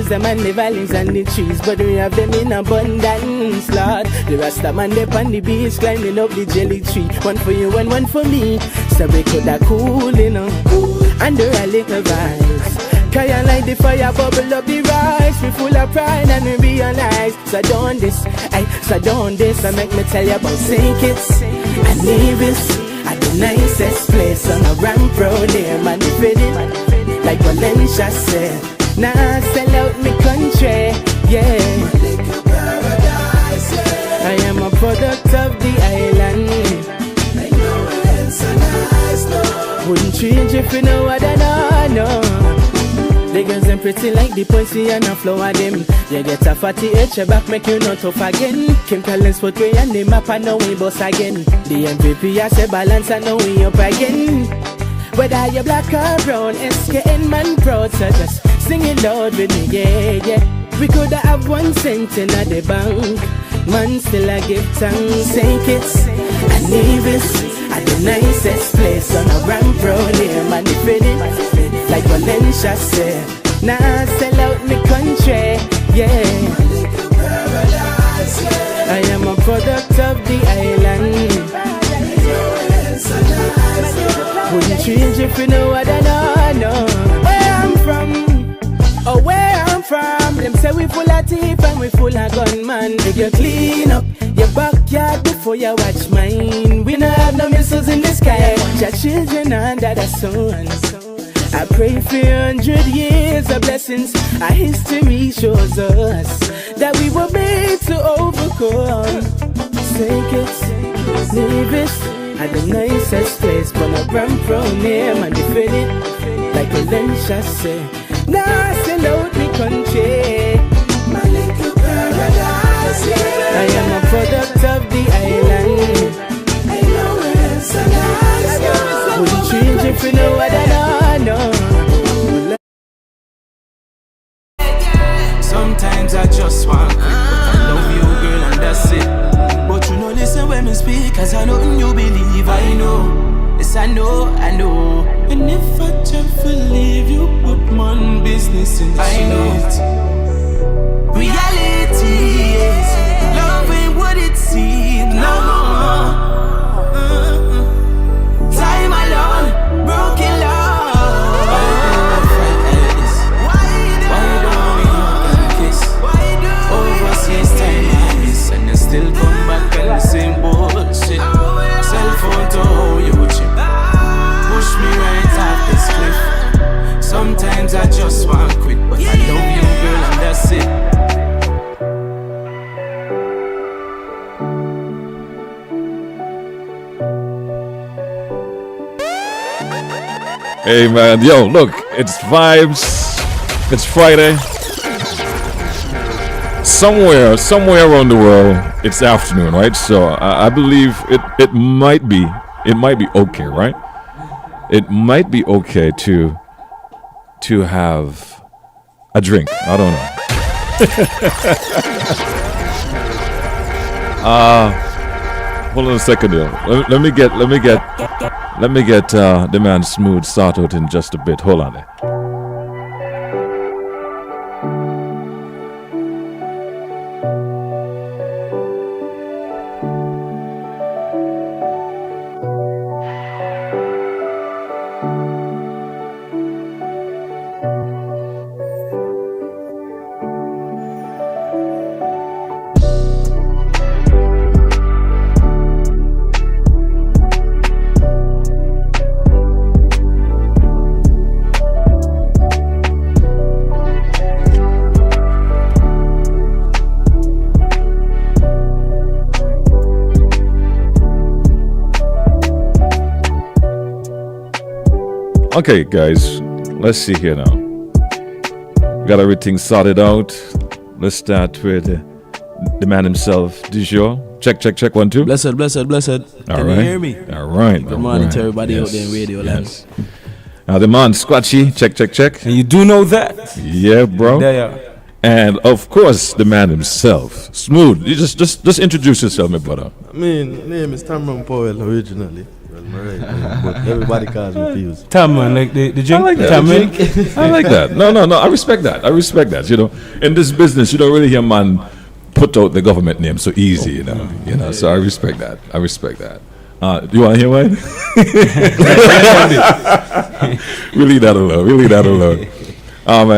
trees, them and the valleys and the trees, but we have them in abundance, Lord. The Rasta man they on the beach, climbing up the jelly tree. One for you and one for me, so we could have cool, you know, under a little vibes. Can you light the fire, bubble up the rice? We full of pride and we realize. So don't this, so don't this. I make me tell you about St. Kitts and Nevis. At the nicest place on a ramp road there, man, they fit it. Like Valencia said, nah, sell out me country, yeah. I am a product of the island. Like nowhere else so nice, no. Wouldn't change if you know what I know. The girls them pretty like the pussy and a flower them. You get a fatty itch, your back make you not tough again. Kim Collins footway and the map and now we boss again. The MVP I say balance and now we up again. Whether you black or brown, SKN man proud, so just sing it loud with me, yeah, yeah. We coulda have 1 cent in the bank, man still I give thanks. St. Kitts and Nevis at the nicest place on a ramp road here, man, they fit it. Like Valencia said, nah, sell out me country, yeah. I am a product of the island. Wouldn't change if you know what I know. Where I'm from, oh where I'm from, them say we full of thief and we full of gunman. If you clean up your backyard before you watch mine, we don't have no missiles in the sky. Your children under the sun. I pray for 100 years of blessings. Our history shows us that we were made to overcome. St. Kitts, Nevis, at the nicest place, but a ramp round here, man, they fit it. Like Valencia say, nah, sell out me country. My little paradise, yeah. I am a product of the island. I know it's so nice, yeah. Wouldn't change if you know what I know. Sometimes I just want quick, but I love you, girl, and that's it. But you know, listen when me speak, cause I know you believe, I know. Yes, I know. And if I just leave you, put my business in shit. Reality is, love ain't what it seems, no more. Time alone, broken love. Still come back and the same bullshit. Cell phone to hold you chip. Push me right off this cliff. Sometimes I just want quit, but I love you, girl, and that's it. Hey man, yo, look, it's vibes. It's Friday. Somewhere around the world, it's afternoon, right? So I believe it might be okay, right? It might be okay to have a drink. I don't know. Hold on a second there. Let me get the man Smooth started in just a bit. Hold on there. Okay, guys, let's see here now. Got everything sorted out. Let's start with the man himself, Dejour. Check, 1, 2. Blessed. All Can right. you hear me? All right. Good morning to everybody out there in radio land. Now the man, Scratchii. Check. And you do know that? Yeah, bro. There. And of course, the man himself, Smooth. You just introduce yourself, my brother. I mean, name is Tamron Powell originally, But everybody calls me Fuse. Tam man, like the drink. I like that. Tam, man. I like that. No. I respect that. You know, in this business, you don't really hear man put out the government name so easy. You know. So I respect that. You want to hear mine? We leave that alone.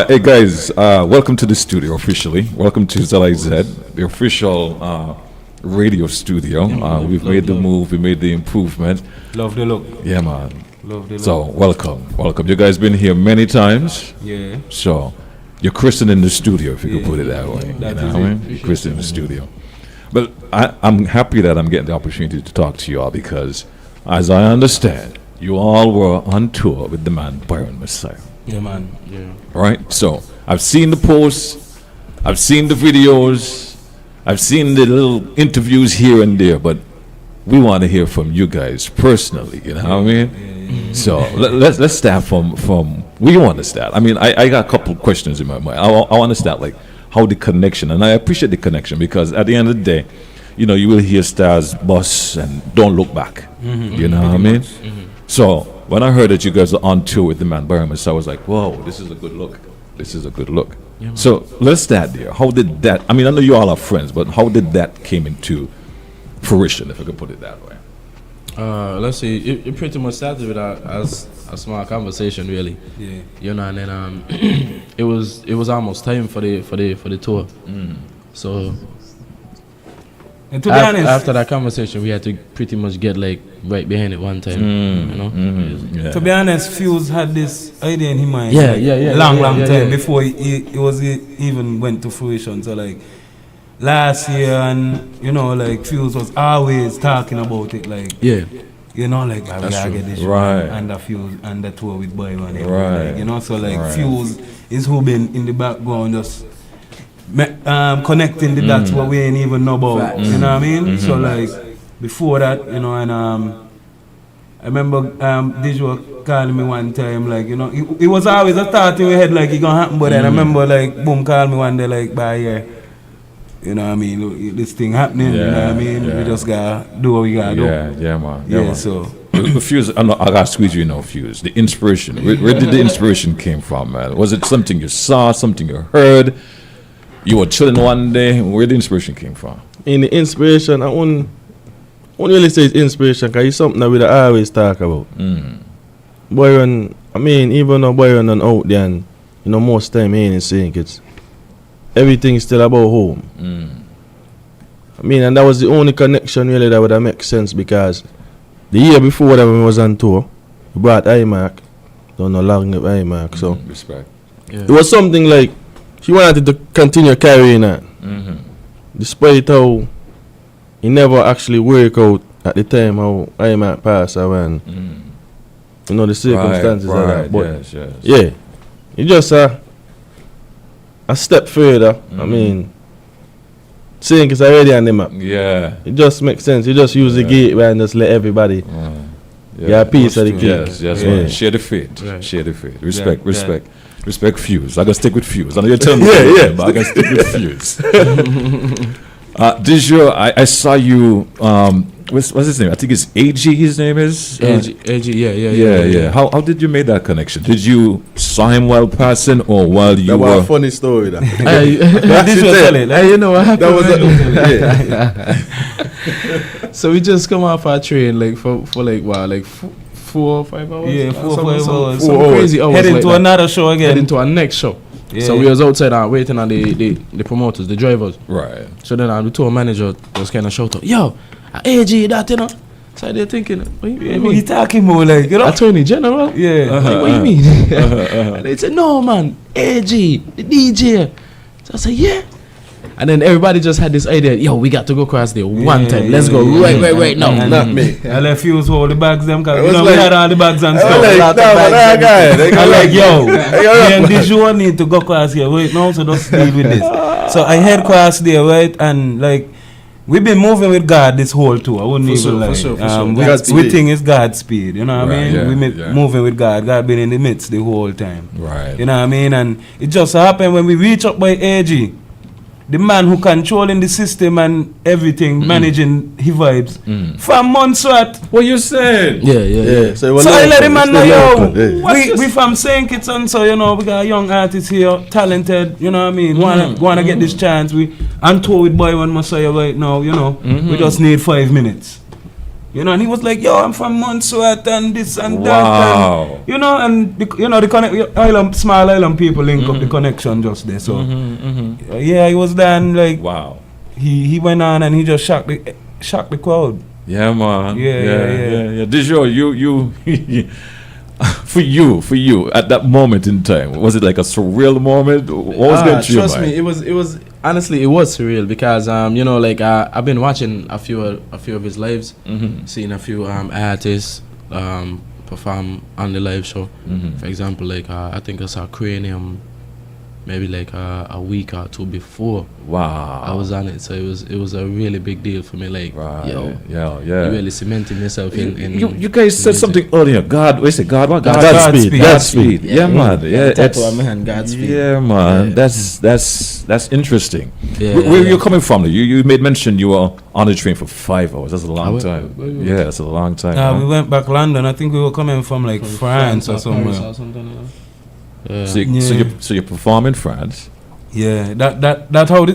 Hey guys, welcome to the studio officially. Welcome to ZIZ, the official radio studio. We've made the move. We made the improvement. Love the look. Yeah, man. Love the look. So welcome. You guys been here many times. Yeah. So you're christened in the studio, if you could put it that way. You know what I mean? You're christened in the studio. But I'm happy that I'm getting the opportunity to talk to you all because, as I understand, you all were on tour with the man Byron Messiah. Yeah, man. Yeah. Right? So I've seen the posts, I've seen the videos, I've seen the little interviews here and there, but we want to hear from you guys personally. You know what I mean? Yeah. So let's start from where you want to start. I mean, I got a couple of questions in my mind. I want to start like how the connection, and I appreciate the connection because at the end of the day, you know, you will hear stars bust and don't look back. You know what I mean? So when I heard that you guys are on tour with the man Byron, I was like, whoa, this is a good look. Yeah, so let's start there. How did that, I mean, I know you all are friends, but how did that came into fruition, if I could put it that way? Let's see, it pretty much started with as a small conversation, really. Yeah. You know, and then it was almost time for the tour. So And to be honest, after that conversation, we had to pretty much get like right behind it one time. You know. Yeah. to be honest, Fuse had this idea in his mind. Yeah, like, yeah. Long Yeah, time before it even went to fruition. So like last year, and you know, like Fuse was always talking about it. Like Yeah. you know, like we gotta true. get this Right. and the Fuse and the tour with Boy One. Right. Like, you know, so like Right. Fuse is who been in the background just connecting the dots what we ain't even know about. You know what I mean? So like before that, you know, and I remember Dejour calling me one time, like, you know, it was always a thought in my head like it gonna happen, but then I remember like boom called me one day like by here. You know what I mean? Look, this thing happening, you know what I mean? Yeah. We just gotta do what we gotta do. Yeah, man. Yeah, so The Fuse, I gotta squeeze you in, Fuse. The inspiration. Where did the inspiration came from, man? Was it something you saw, something you heard? You were chilling one day. Where the inspiration came from? In the inspiration, I won't really say it's inspiration because it's something that we always talk about. Byron, I mean, even though Byron and out there, and you know, most time he ain't saying it's everything's still about home. I mean, and that was the only connection really that would have make sense because the year before that when we was on tour, we brought iMark. Don't know long up iMark, so Respect. it was something like she wanted to continue carrying that. Despite how it never actually worked out at the time how iMark passed away, you know, the circumstances of that. But yes. yeah, it just a step further. I mean, saying it's already on the map. Yeah. It just makes sense. You just use the gateway and just let everybody get a piece of the cake. Yes. Yeah. Share the faith. Right. Share the faith. Respect. Yeah. Respect Fuse. I gotta stick with Fuse. I know you're telling me, but I gotta stick with Fuse. Dejour, I saw you. What's his name? I think it's AG. His name is AG, Yeah. How did you make that connection? Did you saw him while passing, or while you That was a were? funny story. That. Dejour tell it. You know what happened? That So we just come off our train like for like wow, like 4 or 5 hours. Yeah, 4 or 5 hours. Some crazy hours. Heading like to that. another show again. Heading to our next show. Yeah. So we was outside waiting on the promoters, the drivers. Right. So then the tour manager was kind of shout out, yo, AG that, you know. So they're thinking, what you What mean? he talking about, like, you know? Attorney General? Yeah. Like, what you mean? And they said, no, man, AG, the DJ. So I said, yeah. And then everybody just had this idea, yo, we got to go across there one time. Let's go right now. And not me. I left Fuse hold the bags them because was we like- had all the bags and stuff. like, Lot of nah, but bags that and guy, everything. they I go like, like- yo, me and Dejour need to go across here. Wait, no, so just deal with this. So I head across there, right? And like, we've been moving with God this whole tour. I wouldn't For even sure, lie. for sure. Godspeed. We think it's God's speed, you know what Right, I mean? yeah, We yeah. moving with God. God been in the midst the whole time. Right. You know what I mean? And it just happened when we reach up by AG. the man who controlling the system and everything, managing his vibes. For months, what? What you saying? Yeah. So I let him know, yo, we from St. Kitts and so, you know, we got a young artist here, talented, you know what I mean, wanna get this chance. We on tour with Boy One Messiah right now, you know, we just need 5 minutes. You know, and he was like, yo, I'm from Montserrat and this and that. And, you know, and, you know, the small island people link up the connection just there. So, yeah, he was there and, like, he went on and he just shocked the crowd. Yeah, man. Yeah. Dejour, you for you, at that moment in time, was it like a surreal moment? What was going through your mind? Trust me, it was honestly, it was surreal because you know, like I've been watching a few of his lives, seeing a few artists perform on the live show. For example, like I think I saw Cranium maybe like a week or two before. Wow. I was on it, so it was a really big deal for me. Like, yo, yeah. You really cementing yourself in you guys said something earlier. God, what is it? God, what? Godspeed. Yeah, man. Yeah, Godspeed. Yeah, man. That's interesting. Yeah, Where you're coming from? You made mention you were on the train for 5 hours. That's a long time. Yeah, that's a long time. We went back London. I think we were coming from like France or somewhere. So you perform in France. Yeah, that's how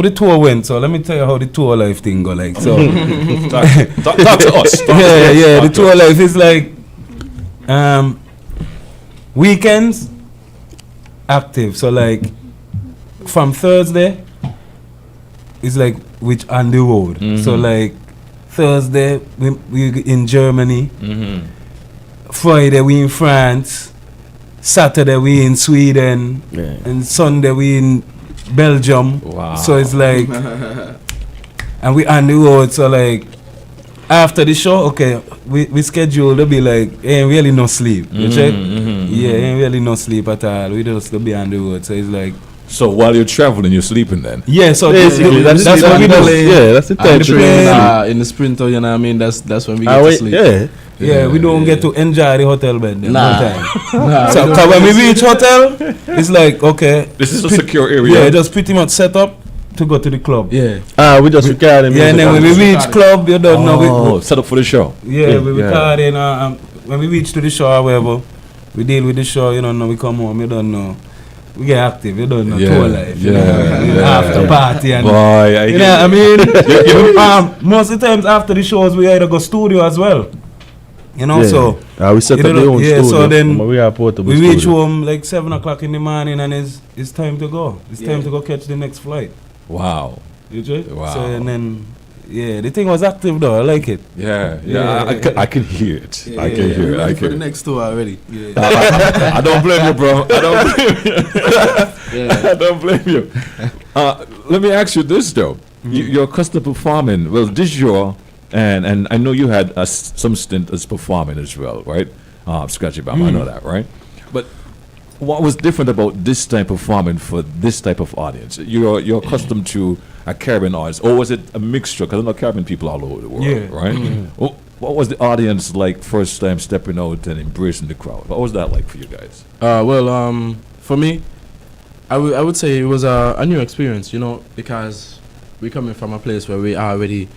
the tour went. So let me tell you how the tour life thing go like. So talk to us. The tour life is like weekends active. So like from Thursday it's like which on the road. So like Thursday we in Germany. Friday we in France. Saturday we in Sweden, and Sunday we in Belgium. Wow. So it's like, and we on the road. So like, after the show, okay, we schedule to be like, ain't really no sleep. You check? Yeah, ain't really no sleep at all. We just to be on the road. So it's like. So while you're traveling, you're sleeping then? Yeah, so basically that's what we do. Yeah, that's the time. In the Sprinter, you know what I mean? That's when we get to sleep. Yeah, we don't get to enjoy the hotel bed then. Nah. So when we reach hotel, it's like, okay, this is a secure area. Yeah, just pretty much set up to go to the club. Yeah. We just record. Yeah, and then when we reach club, you don't know. Set up for the show. Yeah, we record in. When we reach to the show, however, we deal with the show. You don't know. We come home. You don't know. We get active. You don't know. Tour life. After party and. Boy, you know what I mean? Most of the times after the shows, we either go studio as well. You know, so we set up the own studio. So then we reach home like 7 o'clock in the morning, and it's time to go. It's time to go catch the next flight. Wow. You see? Wow. So and then, the thing was active though. I like it. I can hear it. I can hear it. I For the can. next tour already. I don't blame you, bro. I don't blame you. I don't blame you. Let me ask you this though. You're accustomed to performing. Well, Dejour. And I know you had some stint as performing as well, right? Scratchii, Bamma, I know that, right? But what was different about this time performing for this type of audience? You're accustomed to a Caribbean audience, or was it a mixture? Because I know Caribbean people all over the world, right? What was the audience like first time stepping out and embracing the crowd? What was that like for you guys? For me, I would say it was a new experience, you know, because we're coming from a place where we are already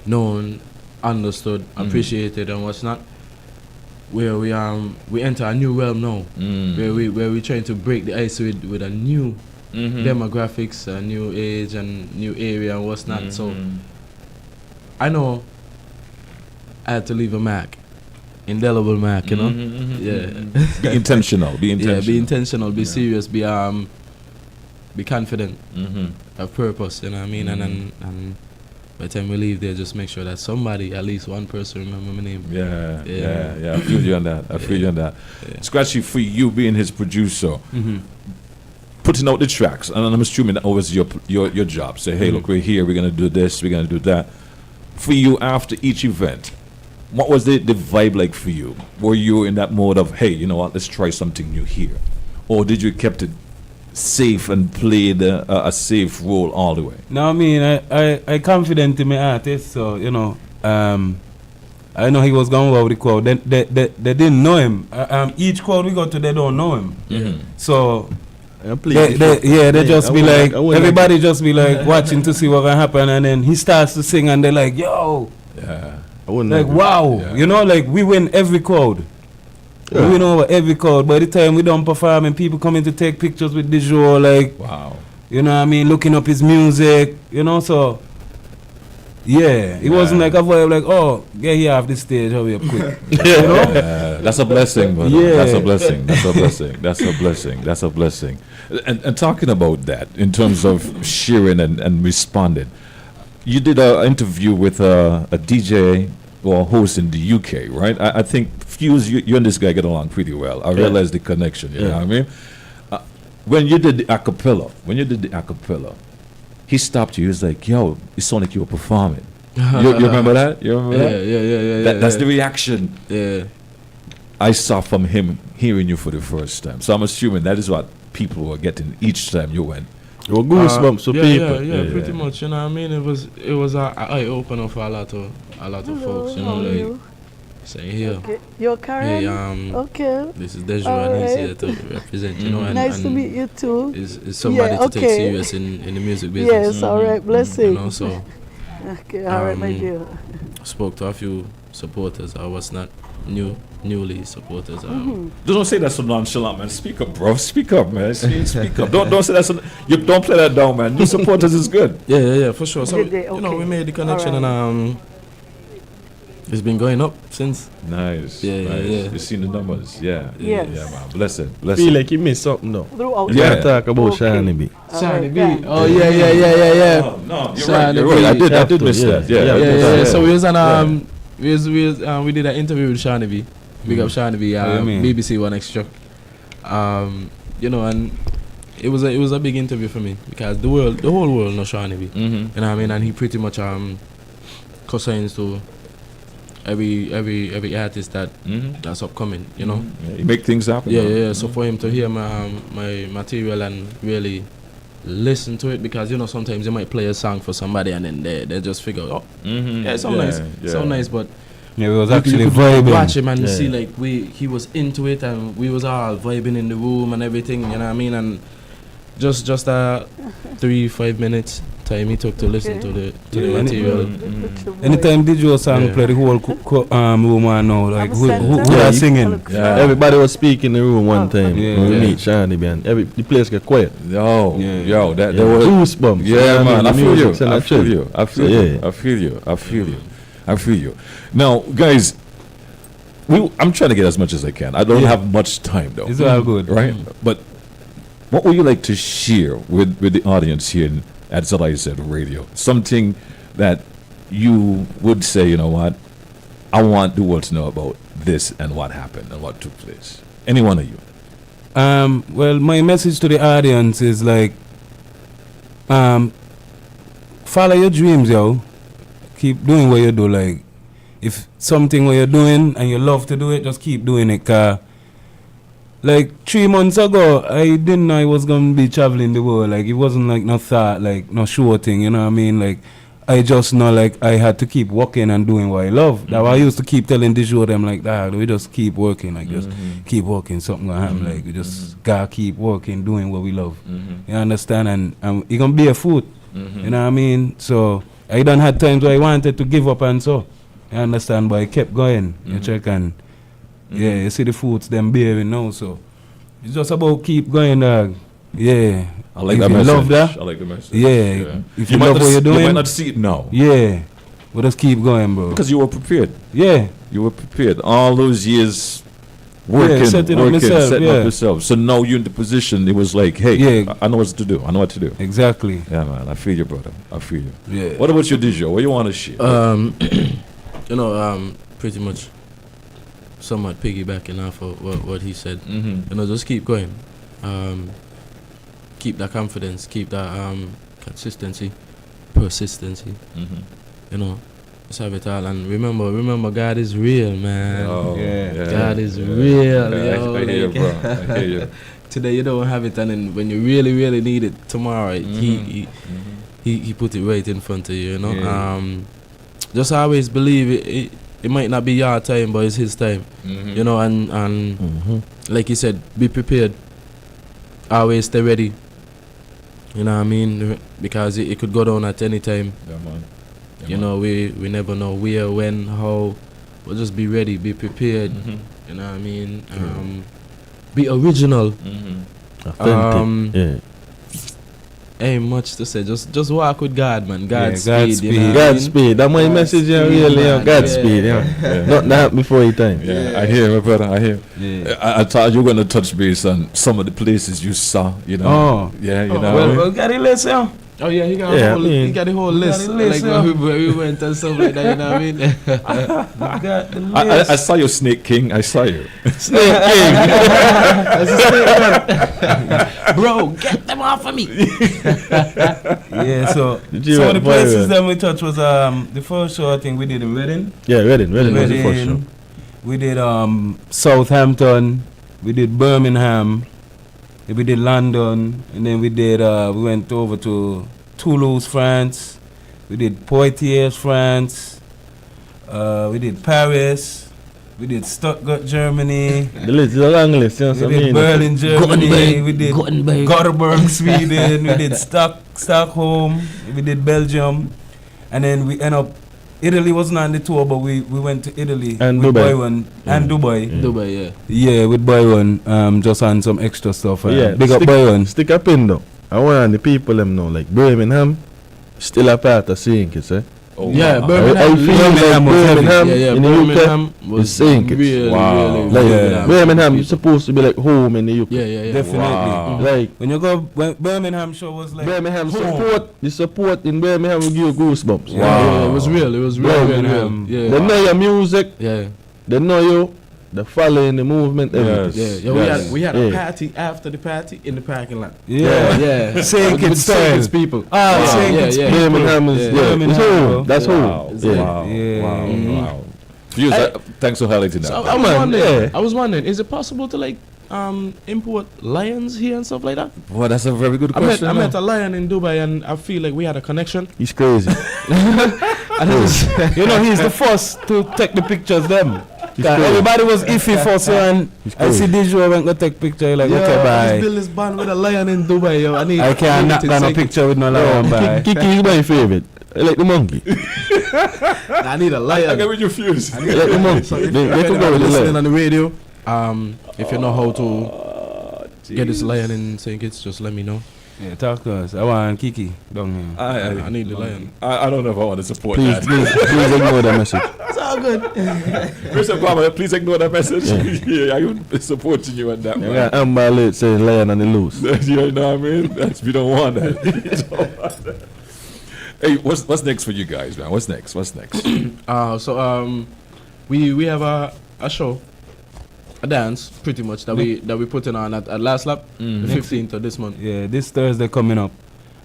known, understood, appreciated, and what's not. Where we enter a new realm now, where we're trying to break the ice with a new demographics, a new age, and new area, and what's not. So I know I had to leave a mark, indelible mark, you know. Be intentional. Be intentional. Yeah, be intentional. Be serious. Be confident. Have purpose. You know what I mean? And by the time we leave there, just make sure that somebody, at least one person, remember my name. Yeah. I feel you on that. Scratchii, for you being his producer, putting out the tracks, and I'm assuming that was your job. Say, hey, look, we're here. We're gonna do this. We're gonna do that. For you, after each event, what was the vibe like for you? Were you in that mode of, hey, you know what? Let's try something new here, or did you kept it safe and played a safe role all the way? No, I mean, I confident in my artist, so, you know, I know he was going over the crowd. They didn't know him. Each crowd we go to, they don't know him. So, They just be like, everybody just be like watching to see what gonna happen, and then he starts to sing, and they're like, yo, like wow, you know, like we win every crowd. We win over every crowd. By the time we done performing, people coming to take pictures with Dejour, like, wow, you know what I mean, looking up his music, you know, so. Yeah, it wasn't like a vibe like, oh, get here off the stage, hurry up quick. You know? That's a blessing, brother. Yeah. That's a blessing. That's a blessing. That's a blessing. That's a blessing. And talking about that in terms of sharing and responding, you did an interview with a DJ or host in the UK, right? I think Fuse, you and this guy get along pretty well. I realized the connection. You know what I mean? When you did the acapella, he stopped you. He was like, "Yo, it sounded like you were performing." You remember that? You remember that? Yeah. That's the reaction. Yeah. I saw from him hearing you for the first time. So I'm assuming that is what people were getting each time you went. There were goosebumps for people. Yeah, pretty much. You know what I mean? It was an eye opener for a lot of folks. You know, like saying here. Okay. You're Karen. Hey, okay. This is Dejour, and he's here to represent. You know, and nice to meet you too. Is somebody to take serious in the music business. Yes, all right, blessing. You know, so. Okay, all right, my dear. Spoke to a few supporters. I was not newly supporters. Don't say that so nonchalant, man. Speak up, bro. Speak up, man. Speak up. Don't say that so. You don't play that down, man. New supporters is good. Yeah, for sure. So Okay. you know, we made the connection, and it's been going up since. Nice. Yeah. You've seen the numbers. Yeah. Yes. Yeah, man. Blessing. Feel like you missed something though. Throughout. Yeah. Yeah, talk about Shiny B. Shiny B. right. Oh yeah. No, you're Shiny right. I did miss Yeah. that. Yeah. Yeah. So we was on we did an interview with Shiny B. Big up Shiny B. BBC One Extra. You know, and it was a big interview for me because the whole world knows Shiny B. You know what I mean? And he pretty much co-signs to every artist that's upcoming. You know. Yeah, you make things happen. Yeah. So for him to hear my material and really listen to it, because you know sometimes you might play a song for somebody and then they just figure, oh, yeah, it's so nice, so nice, but Yeah, we was you actually could vibing. watch him and see like he was into it, and we was all vibing in the room and everything. You know what I mean? And just 3-5 minutes time he took to listen to the material. Anytime Dejour song play, the whole room I know, like who are singing. Yeah. Everybody was speaking in the room one time Yeah. when we meet Shiny B, and the place get quiet. Yo, that There was goosebumps. Yeah, man. I feel you. I feel you. Now, guys, I'm trying to get as much as I can. I don't have much time though. It's all good. Right? But what would you like to share with the audience here at ZIZ Radio? Something that you would say, you know what, I want the world to know about this and what happened and what took place. Any one of you. Well, my message to the audience is like, follow your dreams, yo. Keep doing what you do. Like, if something what you're doing and you love to do it, just keep doing it. Like 3 months ago, I didn't know I was gonna be traveling the world. Like, it wasn't like no thought, like no sure thing. You know what I mean? Like, I just know like I had to keep working and doing what I love. That's why I used to keep telling Dejour them like that. We just keep working. Like, just keep working. Something gonna happen. Like, we just gotta keep working, doing what we love. You understand? And it gonna be a food. You know what I mean? So I done had times where I wanted to give up and so. You understand? But I kept going. You check and yeah, you see the fruits them bearing now. So it's just about keep going, dog. Yeah. I like If that you message. love that, I like the message. yeah. If you might love not what you're You might doing, not see it now. yeah. But just keep going, bro. Because you were prepared. Yeah. You were prepared. All those years working, setting up myself, setting yeah. up yourself. So now you're in the position, it was like, hey, Yeah. I know what to do. I know what to do. Exactly. Yeah, man. I feel you, brother. I feel you. Yeah. What about your Dejour? What you want to share? You know, pretty much somewhat piggybacking off of what he said. You know, just keep going. Keep that confidence, keep that consistency, persistency. You know, just have it all. And remember, God is real, man. Oh, yeah. God is real, Yeah, yo. I hear you, like- bro. I hear you. Today you don't have it, and then when you really, really need it tomorrow, he put it right in front of you. You know, Yeah. just always believe it. It might not be your time, but it's his time. You know, and like he said, be prepared. always stay ready. You know what I mean? Because it could go down at any time. Yeah, man. Yeah, You man. know, we never know where, when, how. We'll just be ready, be prepared. You know what I mean? Be original. Authentic. Yeah. Ain't much to say. Just walk with God, man. Godspeed. Godspeed. You know what I mean? Godspeed. That's my message, yeah, really. man. Godspeed, Yeah. yeah. Not that before your time. Yeah, I hear, my brother. I hear. Yeah. I thought you were gonna touch base on some of the places you saw. You know. Oh. Yeah, you know. what I mean? Well, got it, let's say. Oh yeah, he got Yeah, a whole, I mean- he got the whole list. the list, Like yeah. where we went and stuff like that. You know what I mean? Got the I saw you, Snake King. I saw you. That's a statement. Bro, get them off of me. Yeah, so Did you some of the have places viral? that we touched was the first show I think we did in Reading. Yeah, Reading was the first show. We did Southampton, we did Birmingham, we did London, and then we went over to Toulouse, France. We did Poitiers, France. We did Paris. We did Stuttgart, Germany. The list is a long list, you know what I We did mean? Berlin, Germany. We did Gothenburg. Gothenburg, Sweden. We did Stockholm. We did Belgium, and then we end up. Italy wasn't on the tour, but we went to Italy And with Dubai. Boy One and Dubai. Dubai, yeah. Yeah, with Boy One. Just on some extra stuff. Yeah, Big up Boy One. Stick a pin though. I want the people them know, like Birmingham, still a part of Saint Kitts, eh? Oh, Yeah, wow. Birmingham. I feel Birmingham was like heavy. Birmingham Yeah, in the Birmingham UK was is Saint Kitts. really, Wow. really, Like Yeah. Birmingham is supposed to be like home in the UK. Yeah. Definitely. Wow. Like When you go, Birmingham show was like Birmingham home. the support in Birmingham will give you goosebumps. Yeah, yeah, it was real. It was real, real, real. Birmingham. Yeah. They know your music, Yeah. they know you, they following the movement, everything. Yeah, yeah, Yes. we had Yeah. a party after the party in the parking lot. Yeah. Yeah, Saint With Kitts Saint style. Kitts people. Ah, Saint yeah, Kitts yeah. Birmingham is Yeah. yeah. It's Birmingham. home. That's Wow. home. Yeah. Wow. Yeah. Wow. Mhm. Wow. Fuse, thanks for highlighting So that. I was man, wondering, yeah. I was wondering, is it possible to like import lions here and stuff like that? Well, that's a very good I met, question. I man. met a lion in Dubai and I feel like we had a connection. He's crazy. And it was, You know, he's the first to take the pictures them. He's crazy. Everybody was iffy for so and I see Dejour went go take picture like okay I just bye. built this band with a lion in Dubai, yo. I can't knock down a picture with no lion bye. Kiki is my favorite. I like the monkey. I need a I lion. get with you, Fuse. I like the monkey. So if They you're could go with the listening lion. on the radio, if you know how to get this lion in St. Kitts, just let me know. Yeah, talk to us. I want Kiki down here. I need the lion. I don't know if I want to support Please, that. please ignore that message. It's all good. Mr. Bamma, please ignore that message. Yeah, I would supporting you on that I one. got Amber Alert saying lion on the loose. You know what I mean? That's, we don't want that. You don't want that. Hey, what's next for you guys, man? What's next? We have a show, a dance, pretty much that we putting on at Last Lap, the 15th of this month. Yeah, this Thursday coming up.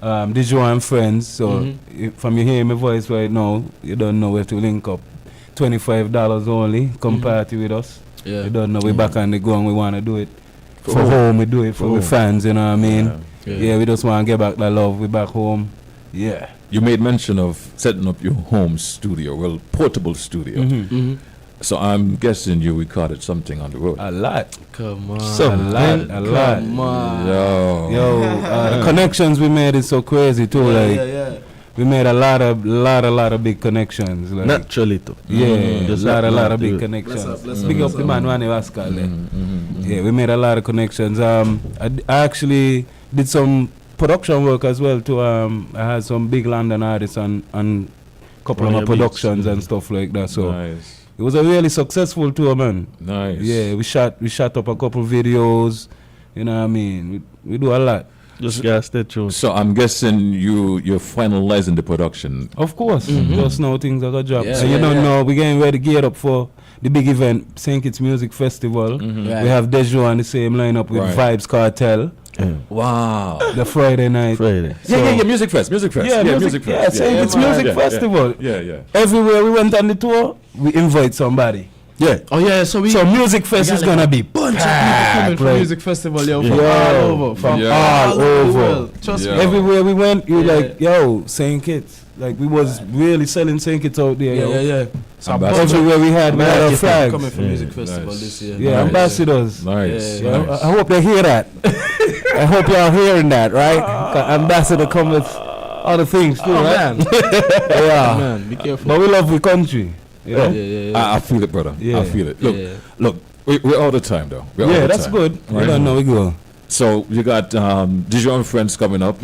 Dejour and friends. So from you hearing my voice right now, you don't know where to link up. $25 only. Come party with us. Yeah. You don't know we back on the go and we want to do it for home. We do it for the fans. You know what I mean? Yeah, we just want to get back that love. We back home. Yeah. You made mention of setting up your home studio, well, portable studio. Mm-hmm. So I'm guessing you recorded something on the road. A lot. Come on. A lot. Come on. Yo. The connections we made is so crazy too. Yeah. We made a lot of big connections. Like, Naturally too. yeah, Just a lot of do big it. connections. Bless up, Big up bless the up. man Wani Pascal. Yeah, we made a lot of connections. I actually did some production work as well too. I had some big London artists on couple of my your beats. productions and stuff like that. So Nice. it was a really successful tour, man. Nice. Yeah, we shot up a couple videos. You know what I mean? We do a lot. Just gotta stay true. So I'm guessing you're finalizing the production. Of course. Just now things are gonna drop. Yeah, And you yeah, don't yeah. know, we're getting ready to gear up for the big event, St. Kitts Music Festival. Right. We have Dejour on the same lineup with Right. Vibes Cartel Wow. the Friday night. Friday. Yeah, music fest. Yeah, music fest. yeah, St. Kitts Music Festival. Yeah. Everywhere we went on the tour, we invite somebody. Yeah. Oh yeah, so So Music Fest is gonna be bunch of people coming from music festival, yo, from Yeah. all over, from Yeah. all All over the over. world. Trust Yeah. me. Everywhere we went, you Yeah. like, yo, St. Kitts. Like we was really selling St. Kitts out there, yo. Yeah. So a Ambassador. bunch of Everywhere we had our people flags. coming from Yeah. music festival Nice. this year. Yeah, Nice. ambassadors. Nice. Yeah, Yeah, nice. I hope they hear that. I hope y'all hearing that, right? 'Cause Ambassador come with other things too, right? Yeah. Man, be careful. But we love the country. You know? I feel it, brother. Yeah. I feel it. Look, Yeah. look, we're all the time, though. We're all Yeah, the that's time. good. We Right. don't know we go. So you got Dejour and Friends coming up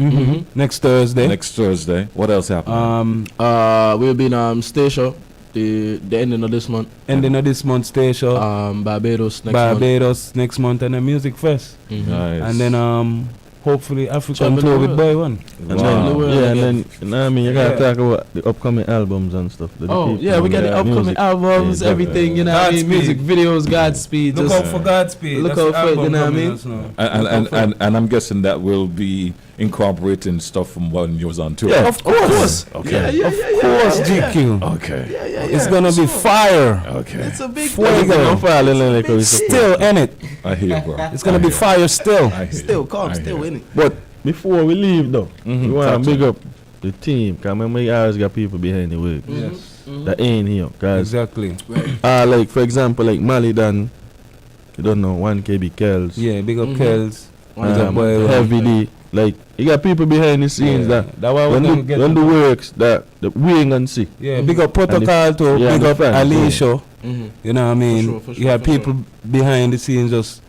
Next Thursday. next Thursday. What else happening? We'll be in Station the ending of this month. Ending of this month, Stay Show. Barbados next Barbados next month, and a music fest. month. Nice. And then hopefully African Travel tour the with world. Boy One. And Wow. then, Wow. yeah, and then I mean you gotta Yeah. talk about the upcoming albums and stuff. The Oh people yeah, we got and the upcoming music. albums, Yeah, everything, you know what I mean? Godspeed. Music videos, Godspeed. Look just out for Godspeed. look That's out the for it, you album know what I coming mean? out now. And I'm guessing that will be incorporating stuff from when you was on tour. Yeah, of course. Okay. Yeah, Of course, GQ. Okay. It's gonna be fire. Okay. It's a big Fuego. Still in it. I hear you, bro. It's gonna be fire still. I hear Still you. calm, I still hear you. in it. But before we leave though, we Talk wanna to big me. up the team. Cause remember you always got people behind the work that ain't here. Cause Exactly. like for example like Mali Dan, you don't know 1KB Kells, Yeah, big up Kells. One's up, Boy, Heavy D. Like you got people behind the scenes that That why we're when gonna the, get when the works that we ain't gonna see. Yeah, big up Protocol too. yeah, Big and up the fans, Alicia. Mhm. You know what I mean? sure, for You have sure, for people behind the scenes just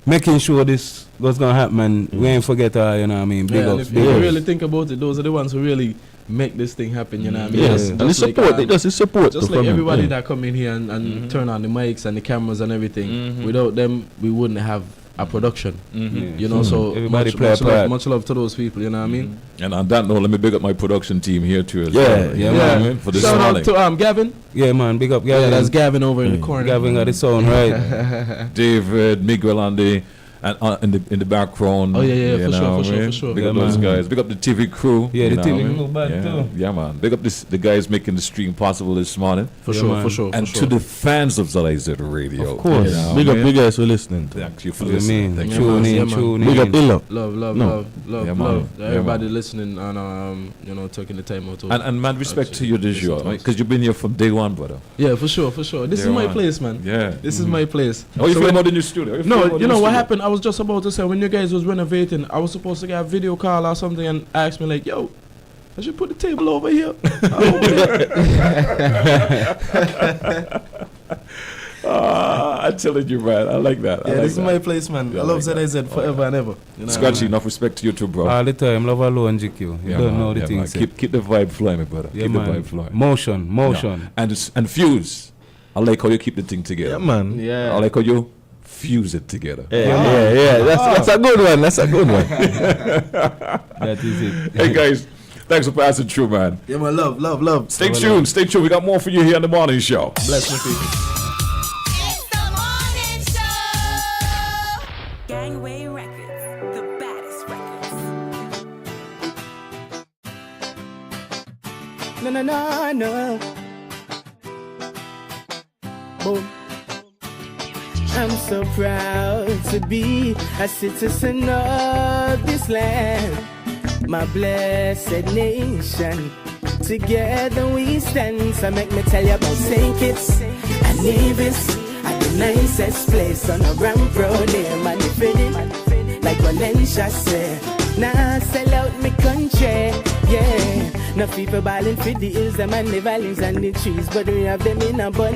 making sure this was gonna happen, and we ain't forget her. You know what I mean? Big Yeah, and up. if Big you up. really think about it, those are the ones who really make this thing happen, you know what I mean? Yeah, Just and the like, support, they just the support. just to like come in, everybody yeah. that come in here and turn on the mics and the cameras and everything. Without them, we wouldn't have a production. You know, so Everybody much, play a much, love, part. much love to those people, you know what I mean? And on that note, let me big up my production team here too. As Yeah, well. yeah, You know what I man. mean? For this Shout morning. out to Gavin. Yeah, man. Big up, Yeah, Gavin. that's Gavin over in the Yeah. corner. Gavin got his sound right. David, Miguel on the and in the background. Oh, yeah, you for sure, know for what I sure, mean? for sure. Big up Yeah, those man. guys. Big up the TV crew. Yeah, you the know TV what I mean? crew bad yeah, too. Yeah, man. Big up the guys making the stream possible this morning. For Yeah, sure, man. for sure, And for to sure. the fans of Zalaized Radio. Of course. You know Big what up I mean? you guys for listening. Thank you for You know what I listening. mean? Thank Yeah, you. Tune man. in, Yeah, man. tune Big up in. Illo. Love, No. love, Yeah, man. love. Yeah, Everybody man. listening and you know, taking the time out to And man, respect to you, Listen Dejour, to right? us. Because you've been here from day one, brother. Yeah, for sure, for sure. This Yeah, is my man. place, man. Yeah. This is my place. How you So feel when- about the new studio? How feel No, about you the know new what studio? happened? I was just about to say when you guys was renovating, I was supposed to get a video call or something and ask me like, yo, I should put the table over here. I'm telling you, man. I like that. I Yeah, like this is that. my place, man. Yeah, I I love like that. ZIZ forever and ever. You know what I Scratchii, mean? enough respect to you too, bro. All the time, love alone, GQ. You Yeah, don't man. know the Yeah, things. man. Keep the vibe flowing, my brother. Yeah, keep man. the vibe flowing. Motion, motion. And Fuse. I like how you keep the thing together. Yeah, man. Yeah. I like how you fuse it together. Yeah. That's a good one. That's a good one. That is it. Hey guys, thanks for passing through, man. Yeah, man. Love. Stay tuned. Stay tuned. We got more for you here on the morning show. Bless me, people. It's the morning show. Gangway Records, the baddest records. No. Boom. I'm so proud to be a citizen of this land, my blessed nation. Together we stand. So make me tell you about St. Kitts and Nevis, at the nicest place on a ramp road near Manifidi. Like Valencia said, nah, sell out me country, yeah. No people balling for the hills, them and the valleys and the trees, but we have them in a bunch.